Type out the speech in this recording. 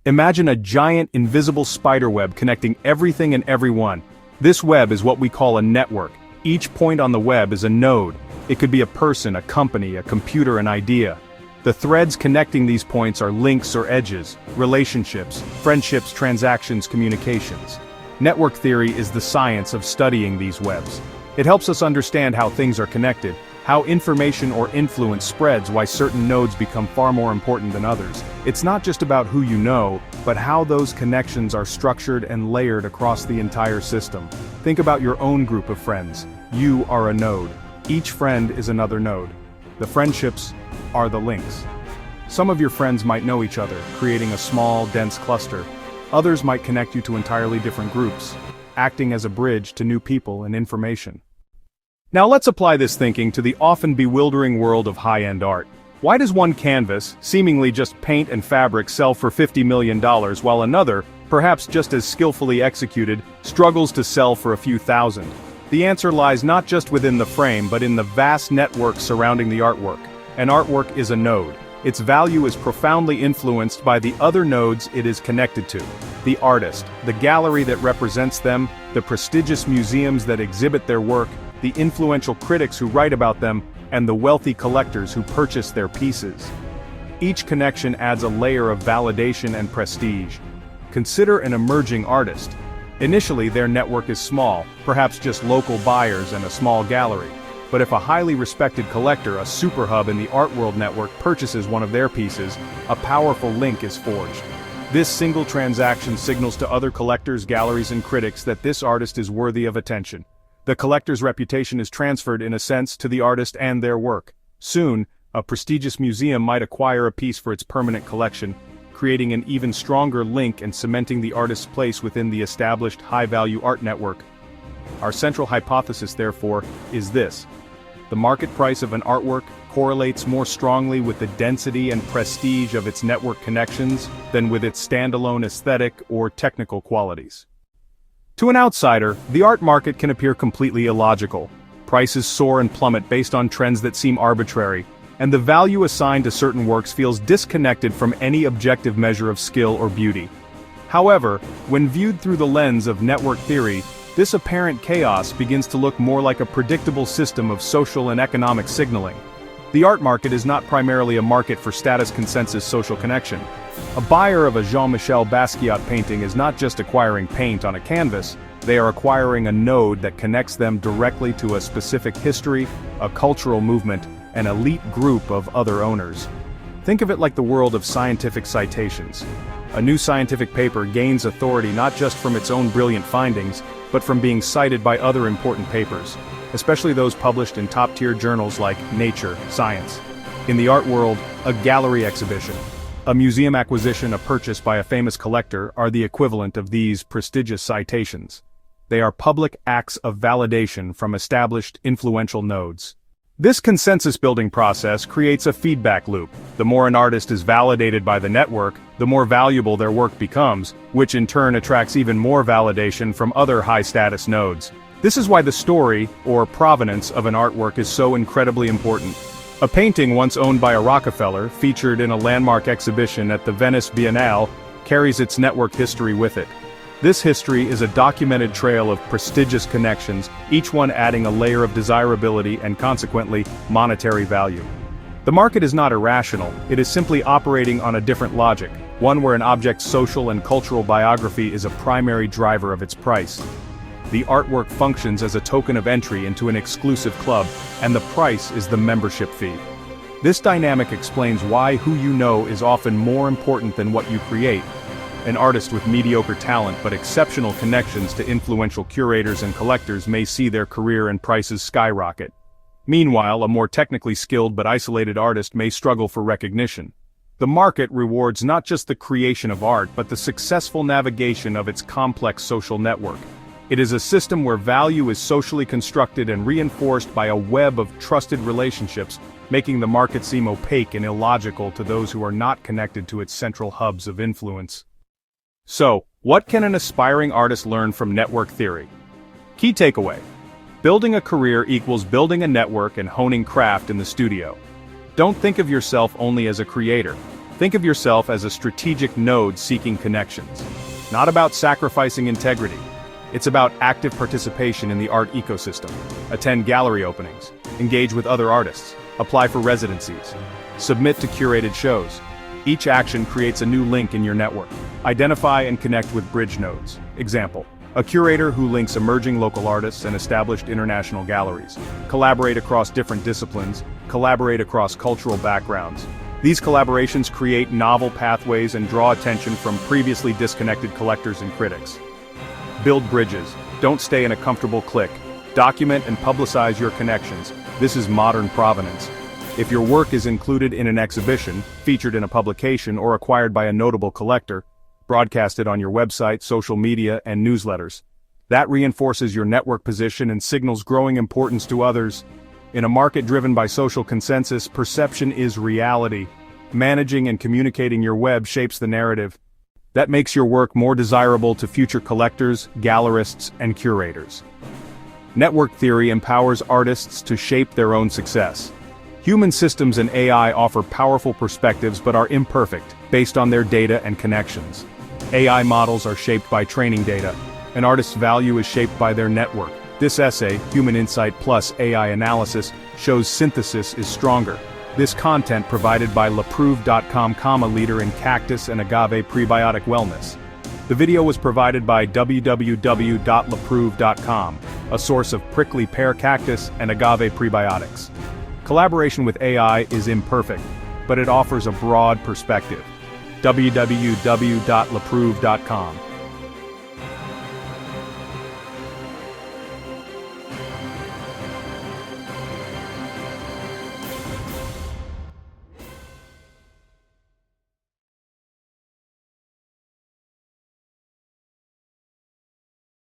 Imagine a giant invisible spiderweb connecting everything and everyone. This web is what we call a network. Each point on the web is a node. It could be a person, a company, a computer, an idea. The threads connecting these points are links or edges, relationships, friendships, transactions, communications. Network theory is the science of studying these webs. It helps us understand how things are connected, how information or influence spreads, why certain nodes become far more important than others. It's not just about who you know, but how those connections are structured and layered across the entire system. Think about your own group of friends. You are a node. Each friend is another node. The friendships are the links. Some of your friends might know each other, creating a small, dense cluster. Others might connect you to entirely different groups, acting as a bridge to new people and information. Now let's apply this thinking to the often bewildering world of high-end art. Why does one canvas, seemingly just paint and fabric, sell for $50 million while another, perhaps just as skillfully executed, struggles to sell for a few thousand? The answer lies not just within the frame but in the vast network surrounding the artwork. An artwork is a node. Its value is profoundly influenced by the other nodes it is connected to. The artist, the gallery that represents them, the prestigious museums that exhibit their work, the influential critics who write about them, and the wealthy collectors who purchase their pieces. Each connection adds a layer of validation and prestige. Consider an emerging artist. Initially, their network is small, perhaps just local buyers and a small gallery. But if a highly respected collector, a superhub in the art world network, purchases one of their pieces, a powerful link is forged. This single transaction signals to other collectors, galleries, and critics that this artist is worthy of attention. The collector's reputation is transferred, in a sense, to the artist and their work. Soon, a prestigious museum might acquire a piece for its permanent collection, creating an even stronger link and cementing the artist's place within the established high-value art network. Our central hypothesis, therefore, is this: the market price of an artwork correlates more strongly with the density and prestige of its network connections than with its standalone aesthetic or technical qualities. To an outsider, the art market can appear completely illogical. Prices soar and plummet based on trends that seem arbitrary, and the value assigned to certain works feels disconnected from any objective measure of skill or beauty. However, when viewed through the lens of network theory, this apparent chaos begins to look more like a predictable system of social and economic signaling. The art market is not primarily a market for status consensus social connection. A buyer of a Jean-Michel Basquiat painting is not just acquiring paint on a canvas, they are acquiring a node that connects them directly to a specific history, a cultural movement, an elite group of other owners. Think of it like the world of scientific citations. A new scientific paper gains authority not just from its own brilliant findings, but from being cited by other important papers, especially those published in top-tier journals like Nature, Science. In the art world, a gallery exhibition, a museum acquisition, a purchase by a famous collector are the equivalent of these prestigious citations. They are public acts of validation from established, influential nodes. This consensus-building process creates a feedback loop. The more an artist is validated by the network, the more valuable their work becomes, which in turn attracts even more validation from other high-status nodes. This is why the story, or provenance, of an artwork is so incredibly important. A painting once owned by a Rockefeller, featured in a landmark exhibition at the Venice Biennale, carries its network history with it. This history is a documented trail of prestigious connections, each one adding a layer of desirability and consequently, monetary value. The market is not irrational, it is simply operating on a different logic, one where an object's social and cultural biography is a primary driver of its price. The artwork functions as a token of entry into an exclusive club, and the price is the membership fee. This dynamic explains why who you know is often more important than what you create. An artist with mediocre talent but exceptional connections to influential curators and collectors may see their career and prices skyrocket. Meanwhile, a more technically skilled but isolated artist may struggle for recognition. The market rewards not just the creation of art but the successful navigation of its complex social network. It is a system where value is socially constructed and reinforced by a web of trusted relationships, making the market seem opaque and illogical to those who are not connected to its central hubs of influence. So, what can an aspiring artist learn from network theory? Key takeaway: building a career equals building a network and honing craft in the studio. Don't think of yourself only as a creator. Think of yourself as a strategic node seeking connections. Not about sacrificing integrity. It's about active participation in the art ecosystem. Attend gallery openings. Engage with other artists. Apply for residencies. Submit to curated shows. Each action creates a new link in your network. Identify and connect with bridge nodes. Example: a curator who links emerging local artists and established international galleries. Collaborate across different disciplines. Collaborate across cultural backgrounds. These collaborations create novel pathways and draw attention from previously disconnected collectors and critics. Build bridges. Don't stay in a comfortable clique. Document and publicize your connections. This is modern provenance. If your work is included in an exhibition, featured in a publication, or acquired by a notable collector, broadcast it on your website, social media, and newsletters. That reinforces your network position and signals growing importance to others. In a market driven by social consensus, perception is reality. Managing and communicating your web shapes the narrative. That makes your work more desirable to future collectors, gallerists, and curators. Network theory empowers artists to shape their own success. Human systems and AI offer powerful perspectives but are imperfect, based on their data and connections. AI models are shaped by training data. An artist's value is shaped by their network. This essay, Human Insight plus AI Analysis, shows synthesis is stronger. This content provided by LaProve.com, leader in cactus and agave prebiotic wellness. The video was provided by www.laprove.com, a source of prickly pear cactus and agave prebiotics. Collaboration with AI is imperfect, but it offers a broad perspective. www.laprove.com